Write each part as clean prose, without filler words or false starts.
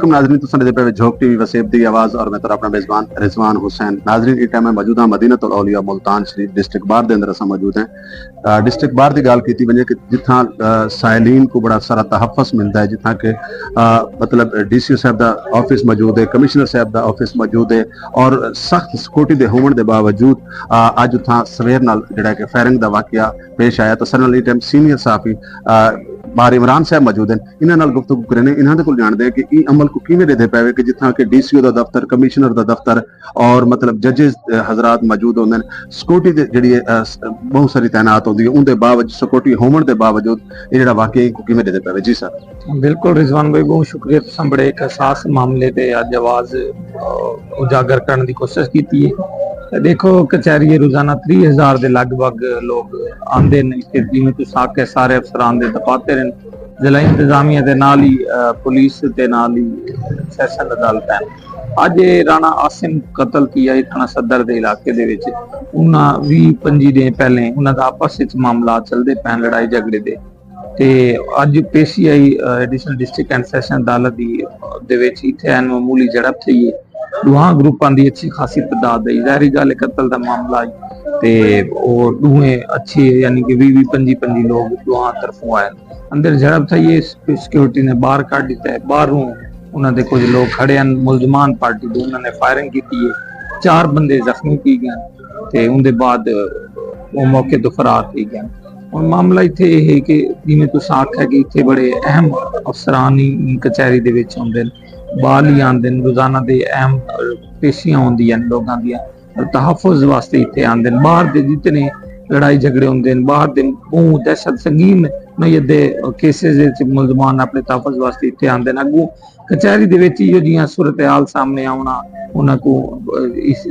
वालेकुम नाजरीन, तो सुनते पे झोंक टीवी वसेब दी आवाज़ और मैं तो अपना मेज़बान रिजवान हुसैन। नाजरीन इस टाइम मौजूद हाँ मदीनतुल औलिया मुल्तान शरीफ डिस्ट्रिक्ट बार दे अंदर असां मौजूद हैं। डिस्ट्रिक्ट बार की गल की वजे कि जिथा साइलिन को बड़ा सारा तहफ़्फ़ुज़ मिलता है, जिथा के मतलब DCO साहब का ऑफिस मौजूद है, कमिश्नर साहब का ऑफिस मौजूद है और सख्त सिक्योरिटी के होने के बावजूद अज उथा सवेर नाल जिहड़ा कि फायरिंग का वाकया पेश आया। तो सर टाइम सीनियर सहाफ़ी बार इमरान साहब मौजूद हैं, इन्हां नाल गुफ्तगू करने इन्हां दे कोल जानते हैं कि ई अमल को किवें देदे पवे कि जिथा कि DCO का दफ्तर, कमिश्नर का दफ्तर और मतलब जजेस हजरात मौजूद होंगे, सिक्योरिटी जिहड़ी बहुत सारी तैनात होंदी है, उनके बावजूद सिक्योरिटी होने के बावजूद ये जिहड़ा वाकया को किवें देदे पवे। जी सर बिल्कुल रिजवान भाई, बहुत शुक्रिया। तुसां बड़े एक हसास मामले ते अज आवाज उजागर करने की कोशिश की है। देखो कचहरी रोजाना 30,000 के लगभग लोग आते हैं, जिवें तुसीं आखे सारे अफसरान दे दफातर हैं, जिला इंतजामिया दे नाल ही पुलिस दे नाल ही सैशन अदालत है। अज राणा आसिम कतल किया थाना सदर के इलाके दे विच, उन्हां 20-25 दिन पहले उन्हां दा आपस विच मामला चलदे पैन लड़ाई झगड़े दे ते अज पेशी आई एडिशनल डिस्ट्रिक्ट एंड सैशन अदालत दे विच इत्थे ऐन मामूली झड़प थी है। दोहां ग्रुपां दी अच्छी खासी तादाद है, ज़ाहिरी गल है कतल दा मामला है ते और दोवें अच्छे यानी कि 20-25 लोग दोहां तरफों आए। अंदर झड़प थी है, सिक्योरिटी ने बाहर काट दिता है, बाहरों उन्होंने कुछ लोग खड़े हैं मुलजमान पार्टी दे, उन्होंने फायरिंग की है, 4 बंदे जख्मी की गए ते उनके बाद वो मौके तो फरार हो गए। और मामला इत्थे है कि जिवें तुसीं आखिया कि इत्थे बड़े अहम अफसरान ही कचहरी दे विच हुंदे ने, बाल ही आंदे ने, रोजाना दे अहम पेशियां होंदियां ने लोगां दियां, तहफ़्फ़ुज़ वास्ते इत्थे आंदे ने। बाहर दे जितने लड़ाई झगड़े होंदे ने, बाहर दे बहुत दहशत संगीन नोयत दे केसेस विच मुलजमान अपने तहफ़्फ़ुज़ वास्ते इत्थे आंदे ने। अगों कचहरी दे विच इहो जिहियां सूरत हाल सामने आउणा, उन्हां को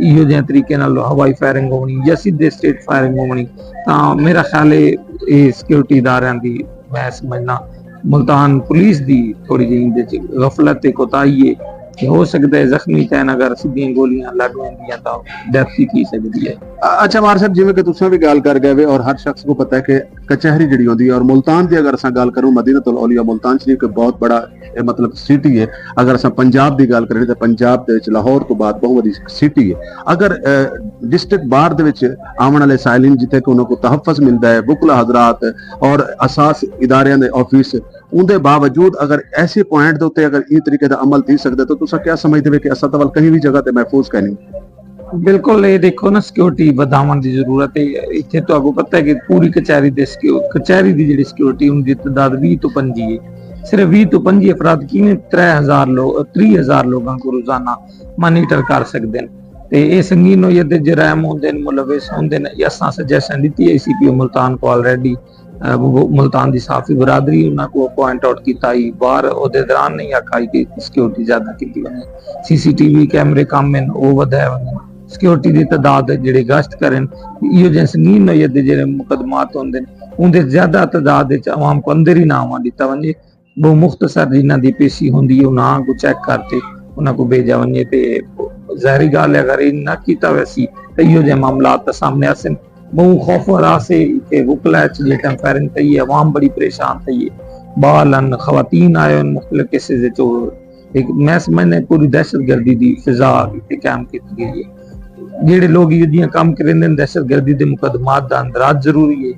इहो जिहे तरीके नाल हवाई फायरिंग होनी या सीधे स्ट्रेट फायरिंग होनी, तां मेरा ख्याल है ये सिक्योरिटी इदारियां दी मैं समझना मुल्तान पुलिस दी थोड़ी जी गफलत ते कोताही है कि हो सकता है जख्मी तैन अगर सीधियां गोलियां लग होंदियां तां डेथ ही की सकती है। अच्छा मार साहब, जिवें कि तुसीं भी गल कर गए और हर शख्स को पता है कि कचहरी जिहड़ी होंदी है और मुल्तान की अगर असां गल करूं, मदीनतुल औलिया मुल्तान शरीफ के बहुत बड़ा मतलब सिटी है। अगर असां पंजाब की गल करें तो पंजाब दे विच लाहौर तो बाद बहुत बड़ी सिटी है। अगर डिस्ट्रिक्ट बार दे विच आवन वाले साइलिन जिथे कि उन्हां को तहफ़्फ़ुज़ मिलता है, बुकला हजरात और असास इदारियां दे ऑफिस, उनके बावजूद अगर ऐसे पॉइंट के उत्ते अगर इस तरीके का अमल थी सकता तो तुसीं क्या समझते हो कि असां तवल कहीं भी जगह ते महफूज कहनी? बिल्कुल, ये देखो ना सिक्योरिटी वधावन की जरूरत है। इत्थे तो आपको पता है कि पूरी कचहरी दे कचहरी की जिहड़ी सिक्योरिटी उनकी तादाद 20 तो 25 है। सिर्फ 20 तो 25 अफराद किवें 30,000 लोगों को रोजाना मॉनिटर कर सकते हैं। ते ये संगीन नोयत दे जराइम होंदे ने, मुलविस होंदे ने। असां सजेशन दी है CPO मुल्तान को ऑलरेडी मुल्तान की साफी बरादरी उन्होंने को पॉइंट आउट किया ही बाहर ओदे दौरान नहीं आखाई कि सिक्योरिटी ज्यादा की वने, CCTV कैमरे कम हैं वो वधाए वने, सिक्योरिटी की तादाद जिहड़े गश्त करन, इहो जिहे संगीन नोयत दे जिहड़े मुकदमात होंदे ने उनदे ज्यादा तादाद विच आवाम को अंदर ही ना आवन दिता वने। बहुत मुख्तसर जिन्हां दी पेशी होंदी है उन्हां को चेक करते उन्हां को भेजा वने ते ज़ाहिरी गल है अगर इन ना कीता वैसी तो इहो जिहे मामलात सामने आसन। बहुत खौफ से वकला टाइम फायरिंग थी है, अवाम बड़ी परेशान थी है, बालन खवातीन आए मुख्तलिफ केसेस एक मैं समझने पूरी दहशत गर्दी की फिजा कायम की गई है। जेडे लोग जियां काम करेंदे दहशत गर्दी के मुकदमात का अंदराज जरूरी है,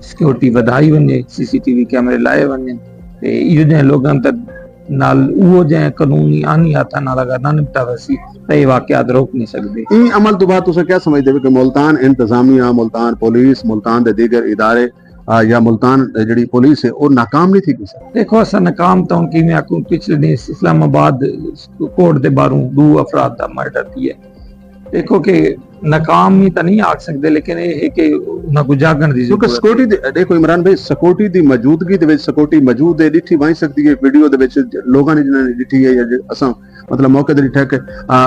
सिक्योरिटी वधाई वने, CCTV कैमरे लाए वने ते इहो जिहे लोगों तक नाल वो जे कानूनी आनी हाथा नाल अगर ना निपटा वैसी तो ये वाकयात रोक नहीं सकते। इन अमल तो बाद तुसें क्या समझते हो कि मुल्तान इंतजामिया, मुल्तान पुलिस, मुल्तान दे दीगर इदारे या मुल्तान जिहड़ी पुलिस है वो नाकाम नहीं थी? देखो असा नाकाम तो कि मैं आखूं पिछले दिन इस्लामाबाद कोर्ट के बाहरों 2 अफराद का मर्डर किया। देखो कि नाकाम ही तो नहीं आख सकते, लेकिन ये है कि उन्हां को जागण दी क्योंकि सिक्योरिटी देखो इमरान भाई, सिक्योरिटी दी मौजूदगी दे विच सिक्योरिटी मौजूद है, दिखी वही सकती है वीडियो दे विच लोगां ने जिन्हां ने दिखी है या असां मतलब मौके ते दिखा कि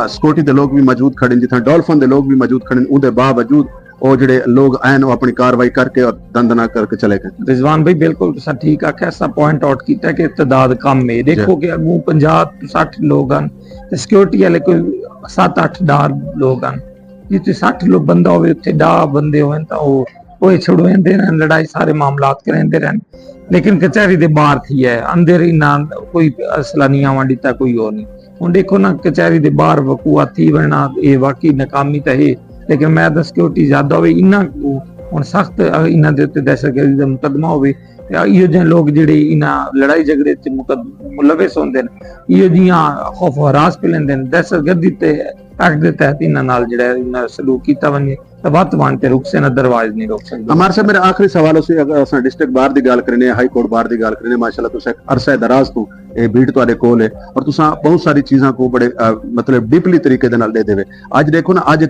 सिक्योरिटी दे लोग भी मौजूद खड़े, जिथा डॉल्फिन दे लोग भी मौजूद खड़े, उनके बावजूद वो जिहड़े लोग आए वो अपनी कार्रवाई करके और दंदना करके चले गए। रिजवान भाई बिल्कुल तुसा ठीक आख्या, ऐसा पॉइंट आउट किया कि तादाद कम है। देखो कि अगू 50-60 लोग हैं ते सिक्योरिटी वाले कोई 7-8 डार लोग हैं, जिथे 60 लोग बंदा होवे उत्थे 10 बंदे होवन तां वो कोई छुड़वेंदे रहन, लड़ाई सारे मामलात करेंदे रहन, लेकिन कचहरी दे बाहर थी है, अंदर ही ना कोई असला नहीं आवा दिता, कोई और नहीं। हुण देखो ना कचहरी दे बाहर वकूआ थी वरना ये वाकई नाकामी तो है, लेकिन मैं तो सिक्योरिटी ज्यादा होवे इन्ना हुण सख्त इन्हां दे उत्ते दहशतगर्दी दा मुकदमा होवे, इहो जिहे लोग जिहड़े इन्हां लड़ाई झगड़े च मुलविस होंदे ने, इहो जिहियां खौफ हरास पे लैंदे ने, दहशतगर्दी ते एक्ट दे तहत इन्हां नाल जिहड़ा इन्हां सलूक कीता वञे तां वत वाण ते रुक सेन, अदरवाइज नहीं रोक सकदे। अमर साहब मेरा आखिरी सवाल उसी अगर असां डिस्ट्रिक्ट बार दी गल करने, हाई कोर्ट बार दी गल करने, माशाल्लाह तुसां अरसा दराज तो ये भीड़ तुहाडे कोल है और तुसां बहुत सारी चीज़ां को बड़े मतलब डीपली तरीके दे नाल दे देवे। अज देखो ना अज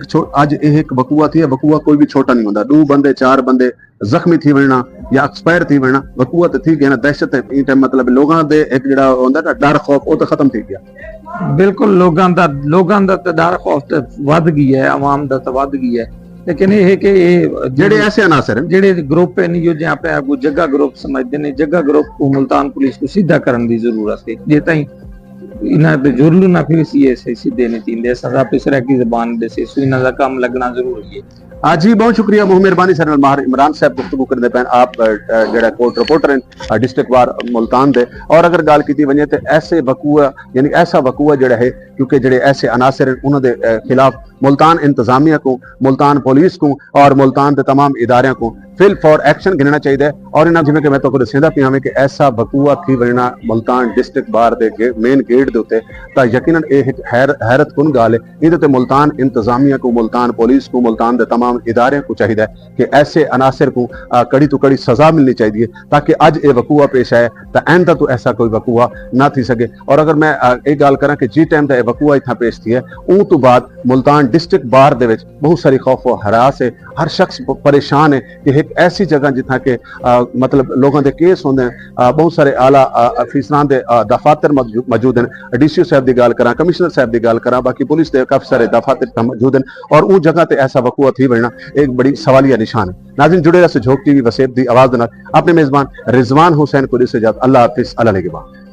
एक वकूआ थी, वकूआ कोई भी छोटा नहीं होंदा, 2 बंदे 4 बंदे जख्मी थी वणना या एक्सपायर थी वणना, वकूआ तो थी गया ना, दहशत है मतलब लोगों दे एक जिहड़ा होंदा ना डर खौफ वो तो खत्म थी गया। बिल्कुल लोगों दा तो डर खौफ तो वध गया है, आवाम दा तो वध गया है, लेकिन ये है कि ये जेडे ऐसे अनासर हैं जेडे ग्रुप है जो जे अपने आप को जगह ग्रुप समझते हैं, जगह ग्रुप को मुल्तान पुलिस को सीधा करने की जरूरत है। जे ताई इन्हां ते जुर्म ना फिर सीधे नहीं थींदे, सजा पिसरा की ज़बान दे से इन्हां दा काम लगना जरूरी है। जी बहुत शुक्रिया, बहुत मेहरबानी सर माहिर इमरान साहब गुफ्तगू करने पैन आप जेड़ा कोर्ट रिपोर्टर हैं डिस्ट्रिक्ट बार मुल्तान दे। और अगर गल की वजे तो ऐसे वकूआ यानी ऐसा वकूआ जड़ा है क्योंकि जेडे ऐसे अनासर हैं उन्होंने खिलाफ मुल्तान इंतजामिया को, मुल्तान पुलिस को और मुल्तान के तमाम इदारे को फिल फॉर एक्शन गिनना चाहिए। और इन्हें जिमें कि मैं तो दसेंदा पिया कि ऐसा वकूआ थी वजना मुल्तान डिस्ट्रिक्ट बार के मेन गेट के उत्ते तो यकीनन यह हैरत कुन गाल है। ये मुल्तान इंतजामिया को, मुल्तान पुलिस को, मुल्तान के तमाम इदारे को चाहिए कि ऐसे अनासर को कड़ी तो कड़ी सजा मिलनी चाहिए ताकि अज ये वकूआ पेश आए तो आइंदा तो ऐसा कोई वकूआ ना थी सके। और अगर मैं एक गल करा कि जी टाइम का वकूआ इतना पेश थी है उन तो बाद मुल्तान डिस्ट्रिक्ट बार दे विच बहुत सारी खौफ व हरास है, हर शख्स परेशान है कि एक ऐसी जगह जिथा के मतलब लोगों के केस होंगे हैं, बहुत सारे आला अफीसरान के दफातर मौजूद हैं। DCO साहब की गल करा, कमिश्नर साहब की गल करा, बाकी पुलिस के काफी सारे दफातर मौजूद हैं और उस जगह पर ऐसा वकूआ थी वजना एक बड़ी सवालिया निशान है। नाज़रीन जुड़े रहे झोंक TV वसेब की आवाज़ अपने मेजबान रिजवान हुसैन को इजाज़त। अल्लाह हाफिज़, अल्लाह निगहबान।